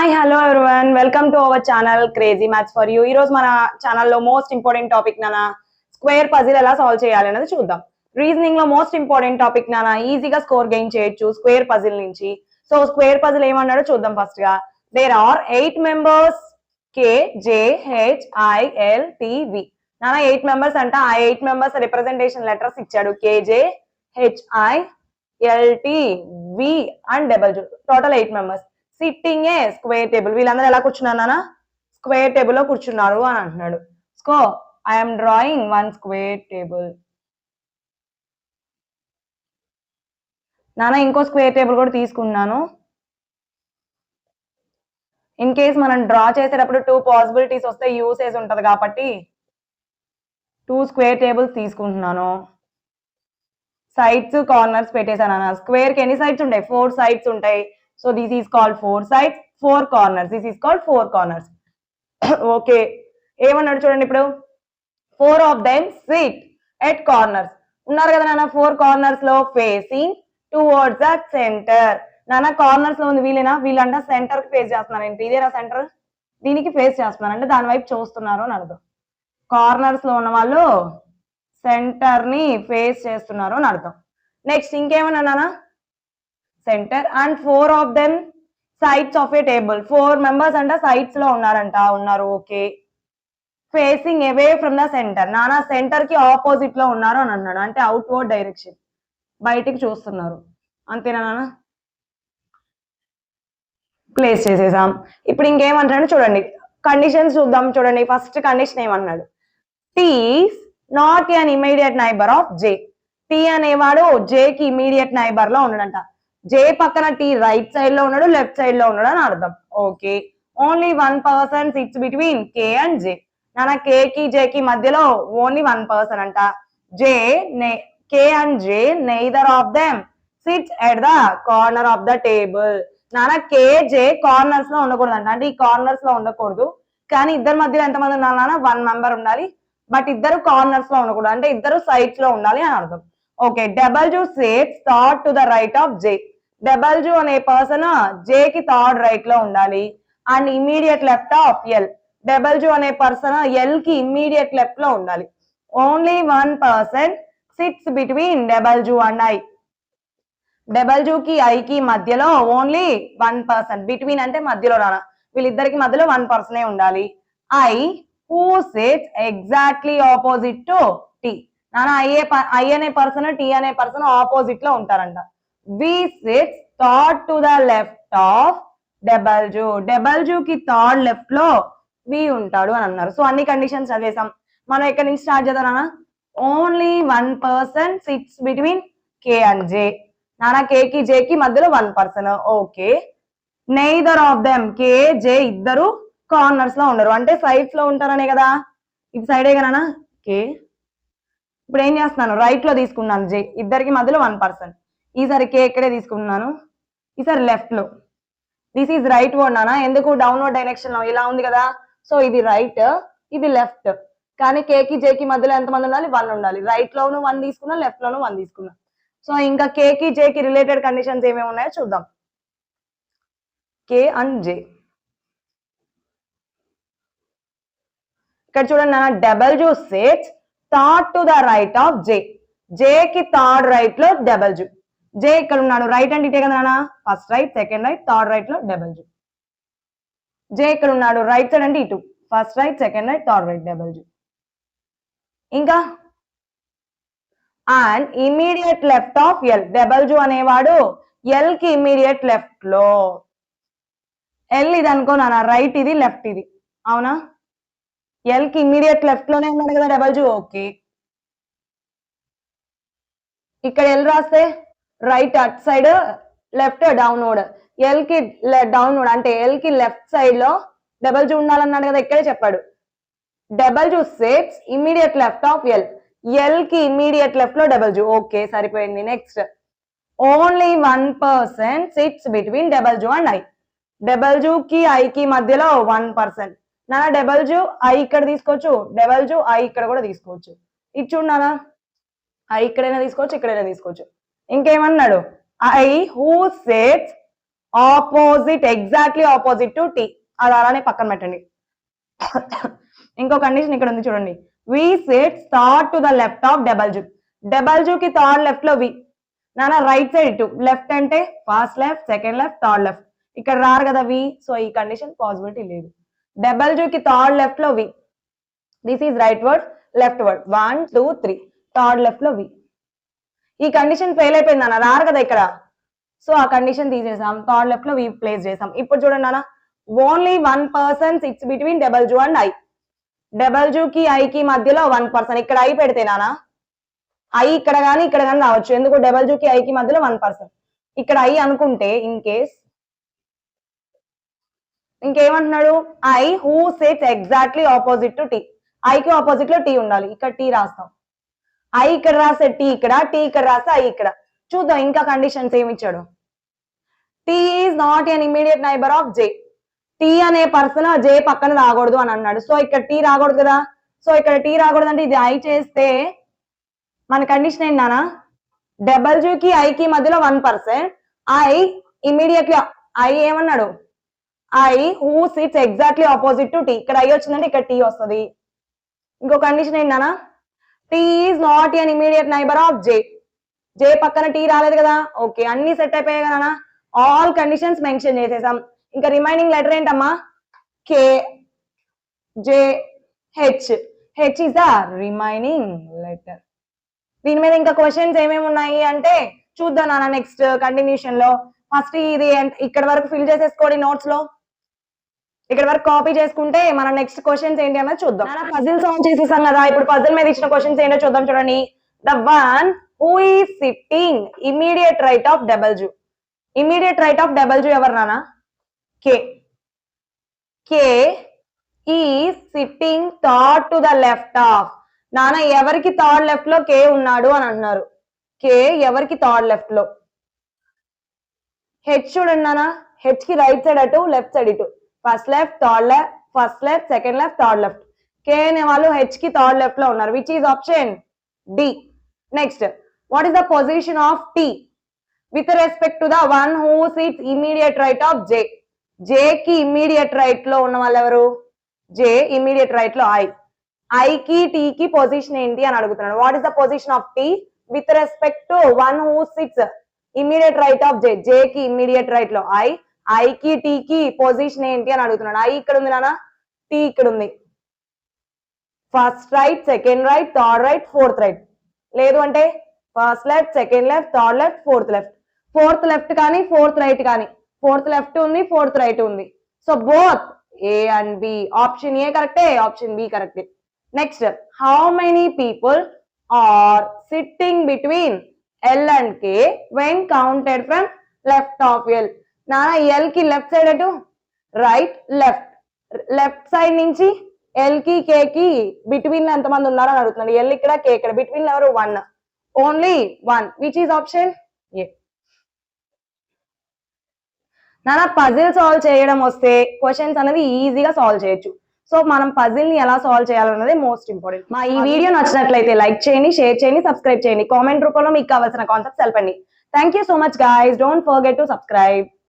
Hi hello everyone welcome to our channel crazy maths for you. ఈ రోజు మన ఛానల్లో మోస్ట్ ఇంపార్టెంట్ టాపిక్ నానా స్క్వేర్ పజిల్ ఎలా సాల్వ్ చేయాలి అనేది చూద్దాం. రీజనింగ్ లో మోస్ట్ ఇంపార్టెంట్ టాపిక్ నానా ఈజీగా స్కోర్ గెయిన్ చేయొచ్చు స్క్వేర్ పజిల్ నుంచి. సో స్క్వేర్ పజిల్ ఏమన్నాడో చూద్దాం. ఫస్ట్ గా దేర్ ఆర్ 8 మెంబర్స్ KJHILTV. నానా 8 మెంబర్స్ అంట. ఆ 8 మెంబర్స్ రిప్రజెంటేషన్ లెటర్స్ ఇచ్చాడు KJHILTV and double total 8 members sitting A square table. వీళ్ళందరూ ఎలా కూర్చున్నారు నాన్న? స్క్వేర్ టేబుల్ లో కూర్చున్నారు అని అంటున్నాడు. So I'm drawing one square table. నాన్న ఇంకో స్క్వేర్ టేబుల్ కూడా తీసుకున్నాను. ఇన్ కేస్ మనం డ్రా చేసేటప్పుడు 2 పాసిబిలిటీస్ వస్తే యూసేజ్ ఉంటది కాబట్టి 2 స్క్వేర్ టేబుల్స్ తీసుకుంటున్నాను. సైడ్స్ కార్నర్స్ పెట్టేశాను అన్న. స్క్వేర్ కి ఎన్ని సైడ్స్ ఉంటాయి? 4 సైడ్స్ ఉంటాయి. So this is called 4 sides, 4 corners. This is called 4 corners. Okay. ఏమన్నాడు చూడండి ఇప్పుడు. 4 of them sit at corners. ఉన్నారు కదా నాన్న 4 కార్నర్స్ లో ఫేసింగ్ టువర్డ్స్ ద సెంటర్. నాన్న కార్నర్స్ లో ఉంది వీళ్ళేనా? వీళ్ళంట సెంటర్ కి ఫేస్ చేస్తున్నారు. ఏంటి ఇదేనా సెంటర్? దీనికి ఫేస్ చేస్తున్నారు అంటే దాని వైపు చూస్తున్నారు అని అర్థం. కార్నర్స్ లో ఉన్న వాళ్ళు సెంటర్ ని ఫేస్ చేస్తున్నారు అని అర్థం. నెక్స్ట్ ఇంకేమన్నా నాన్న? Centre and 4 of them sides of a table. 4 members అంట సైడ్స్ లో ఉన్నారంట. ఉన్నారు okay. Facing away from the centre. నానా సెంటర్ కి ఆపోజిట్ లో ఉన్నారు అని అన్నాడు. అంటే అవుట్వర్డ్ డైరెక్షన్, బయటికి చూస్తున్నారు. అంతేనా నాన్న? ప్లేస్ చేసేసాం. ఇప్పుడు ఇంకేమంటాడు చూడండి. కండిషన్స్ చూద్దాం. చూడండి ఫస్ట్ కండిషన్ ఏమన్నాడు? T is not an immediate neighbour of J. T అనేవాడు జే కి ఇమీడియట్ నైబర్ లో ఉన్నాడంట. జే పక్కన టీ రైట్ సైడ్ లో ఉన్నాడు, లెఫ్ట్ సైడ్ లో ఉన్నాడు అని అర్థం. Okay. Only 1 person sits between K and J. నాన్న కే కి జే కి మధ్యలో ఓన్లీ 1 person అంట. కే and J neither of them sits at the corner of the table. నాన్న కే జే కార్నర్స్ లో ఉండకూడదు అంట. అంటే ఈ కార్నర్స్ లో ఉండకూడదు. కానీ ఇద్దరు మధ్యలో ఎంతమంది ఉన్నారు నాన్న? 1 member ఉండాలి. బట్ ఇద్దరు కార్నర్స్ లో ఉండకూడదు. అంటే ఇద్దరు సైడ్స్ లో ఉండాలి అని అర్థం. Okay. Double zoo sits third to the right of J. Double zoo అనే పర్సన్ జే కి థర్డ్ రైట్ లో ఉండాలి and immediate left of L. Double zoo అనే పర్సన్ ఎల్ కి ఇమీడియట్ లెఫ్ట్ లో ఉండాలి. Only 1 person sits between double zoo and I. Double zoo కి I కి మధ్యలో ఓన్లీ 1 person. బిట్వీన్ అంటే మధ్యలో రానా. వీళ్ళిద్దరికి మధ్యలో 1 person ఉండాలి. I who sits exactly opposite to T. నాన్న ఐ అనే పర్సన్ టీ అనే పర్సన్ ఆపోజిట్ లో ఉంటారంట. V sits third to the left of W. W కి థర్డ్ లెఫ్ట్ లో వి ఉంటాడు అని అన్నారు. సో అన్ని కండిషన్స్ చదివేసాం. మనం ఎక్కడి నుంచి స్టార్ట్ చేద్దాం నాన్న? Only 1 person sits between K and J. నాన్న కే కి జే కి మధ్యలో 1 person. Okay. Neither of them K J ఇద్దరు కార్నర్స్ లో ఉండరు. అంటే సైడ్స్ లో ఉంటారనే కదా. ఇది సైడే కదా కే. ఇప్పుడు ఏం చేస్తున్నాను? రైట్ లో తీసుకున్నాను జే. ఇద్దరికి మధ్యలో 1 person. ఈసారి కే ఇక్కడే తీసుకున్నాను. ఈసారి లెఫ్ట్ లో. దిస్ ఈజ్ రైట్ వర్డ్ నానా. ఎందుకు? డౌన్వర్డ్ డైరెక్షన్ లో ఇలా ఉంది కదా. సో ఇది రైట్, ఇది లెఫ్ట్. కానీ కే కి జే కి మధ్యలో ఎంతమంది ఉండాలి? 1 ఉండాలి. రైట్ లోను 1 తీసుకున్నా, లెఫ్ట్ లోను 1 తీసుకున్నా. సో ఇంకా కే కి జే కి రిలేటెడ్ కండిషన్స్ ఏమేమి ఉన్నాయో చూద్దాం. K and J. ఇక్కడ చూడండి నాన్న. W sits third to the right of J. J కి థర్డ్ రైట్ లో డబల్ జూ. జే ఇక్కడ ఉన్నాడు. రైట్ అండ్ ఇటే కదా నాన్న. First right, second right, third right లో డబల్ జూ. జే ఇక్కడ ఉన్నాడు. రైట్ సైడ్ అంటే ఇటు. First right, second right, third right, W. ఇంకా and immediate left of L. W అనేవాడు ఎల్ కి ఇమీడియట్ లెఫ్ట్ లో. ఎల్ ఇది అనుకో నాన్న. రైట్ ఇది, లెఫ్ట్ ఇది. అవునా? ఎల్ కి ఇమీడియట్ లెఫ్ట్ లోనే ఉన్నాడు కదా డబల్ జూ. ఓకే. ఇక్కడ ఎల్ రాస్తే right at side, left downward. L కి డౌన్వర్డ్ అంటే ఎల్ కి లెఫ్ట్ సైడ్ లో డబల్ జూ ఉండాలన్నాడు కదా. ఇక్కడే చెప్పాడు. Double zoo sits immediate left of L. L కి ఇమీడియట్ లెఫ్ట్ లో డబల్ జూ. ఓకే సరిపోయింది. Next only 1 person sits between double zoo and I. Double zoo కి ఐ కి మధ్యలో 1 person. నాన్న డబల్ జూ ఐ ఇక్కడ తీసుకోవచ్చు, డబల్ జూ ఐ ఇక్కడ కూడా తీసుకోవచ్చు. ఇది చూడు నాన్న. ఐ ఇక్కడైనా తీసుకోవచ్చు, ఇక్కడైనా తీసుకోవచ్చు. ఇంకేమన్నాడు? I who sits opposite, exactly opposite to T. అది అలానే పక్కన పెట్టండి. ఇంకో కండిషన్ ఇక్కడ ఉంది చూడండి. V sits third to the left of W. W కి థర్డ్ లెఫ్ట్ లో వి. నానా రైట్ సైడ్ ఇటు. లెఫ్ట్ అంటే first left, second left, third left. ఇక్కడ రారు కదా వి, సో ఈ కండిషన్ పాసిబిలిటీ లేదు. డబల్ జూ కి థర్డ్ లెఫ్ట్ లో V. This is right word, left word. 1 2 3 third left లో వి. ఈ కండిషన్ ఫెయిల్ అయిపోయింది అన్న, రారు కదా ఇక్కడ. సో ఆ కండిషన్ తీసేసాం, థర్డ్ లెఫ్ట్ లో వి ప్లేస్ చేసాం. ఇప్పుడు చూడండి అన్న, only 1 person sits between double zoo and I. Double zoo కి ఐ కి మధ్యలో 1 person. ఇక్కడ ఐ పెడితే నానా ఐ ఇక్కడ కానీ ఇక్కడ కానీ రావచ్చు. ఎందుకు? డబల్ జూ కి ఐ కి మధ్యలో 1 person. ఇక్కడ ఐ అనుకుంటే ఇన్ కేస్ ఇంకేమంటున్నాడు? I who sits exactly opposite to T. ఐకి ఆపోజిట్ లో టీ ఉండాలి. ఇక్కడ టీ రాస్తాం. ఐ ఇక్కడ రాస్తే టీ ఇక్కడ, టీ ఇక్కడ రాస్తే ఐ ఇక్కడ. చూద్దాం ఇంకా కండిషన్స్ ఏమి ఇచ్చాడు. T is not an immediate neighbour of J. T అనే పర్సన్ జే పక్కన రాకూడదు అని అన్నాడు. సో ఇక్కడ టీ రాకూడదు కదా. సో ఇక్కడ టీ రాకూడదు అంటే ఇది ఐ చేస్తే మన కండిషన్ ఏంటన్నా, డబల్ జూ కి ఐ కి మధ్యలో 1 person. ఐ ఇమీడియట్లీ ఐ ఏమన్నాడు? I who sits exactly opposite to T. ఇక్కడ ఐ వచ్చిందంటే ఇక్కడ టీ వస్తుంది. ఇంకో కండిషన్ ఏంటన్నా, T is not an immediate neighbour of J. J పక్కన టీ రాలేదు కదా. ఓకే, అన్ని సెట్ అయిపోయాయి కదా. ఆల్ కండిషన్స్ మెన్షన్ చేసేసాం. ఇంకా రిమైనింగ్ లెటర్ ఏంటమ్మా? K, J, H. H is the remaining letter. దీని మీద ఇంకా క్వశ్చన్స్ ఏమేమి ఉన్నాయి అంటే చూద్దాం నాన్న నెక్స్ట్ కంటిన్యూషన్ లో. ఫస్ట్ ఇది ఇక్కడ వరకు ఫిల్ చేసేసుకోండి నోట్స్ లో. ఇక్కడ వరకు కాపీ చేసుకుంటే మన నెక్స్ట్ క్వశ్చన్స్ ఏంటి అన్నది చూద్దాం. పజిల్ సాల్వ్ చేసేసాం కదా. ఇప్పుడు పజిల్ మీద ఇచ్చిన క్వశ్చన్స్ ఏంటో చూద్దాం. చూడండి. The one who is sitting immediate right of W. Immediate right of W ఎవరు నాన్న? K. K is sitting third to the left of. నాన్న ఎవరికి థర్డ్ లెఫ్ట్ లో కే ఉన్నాడు అని అంటున్నారు. కే ఎవరికి థర్డ్ లెఫ్ట్ లో? హెచ్ చూడండి నాన్న. హెచ్ కి రైట్ సైడ్ అటు, లెఫ్ట్ సైడ్ ఇటు. First left, third left, first left, second left, third left. K అనే వాళ్ళు హెచ్ కి థర్డ్ లెఫ్ట్ లో ఉన్నారు. Which is option D. Next, what is the position of T with respect to the one who sits immediate right of J. J కి immediate right లో ఉన్న వాళ్ళు ఎవరు? జే ఇమీడియట్ రైట్ లో I. I కి T కి position ఏంటి అని అడుగుతున్నాడు. What is the position of T with respect to one who sits immediate right of J. J కి ఇమీడియట్ రైట్ లో ఐ. ఐ కి టీ కి పొజిషన్ ఏంటి అని అడుగుతున్నాడు. ఐ ఇక్కడ ఉంది నాన్న, టీ ఇక్కడ ఉంది. First right, second right, third right, fourth right. లేదు అంటే first left, second left, third left, fourth left. Fourth left కానీ ఫోర్త్ రైట్ కానీ. ఫోర్త్ లెఫ్ట్ ఉంది, ఫోర్త్ రైట్ ఉంది. So both A and B. Option A కరెక్టే, option B కరెక్టే. Next, how many people are sitting between L and K when counted from left of L. నాన్న L కి left side అటు, right, left. Left side నుంచి L కి కే కి between ఎంతమంది ఉన్నారని అడుగుతున్నాడు. ఎల్ ఇక్కడ, కే ఇక్కడ. బిట్వీన్ ఎవరు? 1. Only 1. Which is option A. నాన్న పజిల్ సాల్వ్ చేయడం వస్తే క్వశ్చన్స్ అనేది ఈజీగా సాల్వ్ చేయొచ్చు. సో మనం పజిల్ ని ఎలా సాల్వ్ చేయాలన్నది మోస్ట్ ఇంపార్టెంట్. మా ఈ వీడియో నచ్చినట్లయితే లైక్ చేయండి, షేర్ చేయండి, సబ్స్క్రైబ్ చేయండి. కామెంట్ రూపంలో మీకు కావాల్సిన కాన్సెప్ట్స్ తెలపండి. Thank you so much guys. Don't forget to subscribe.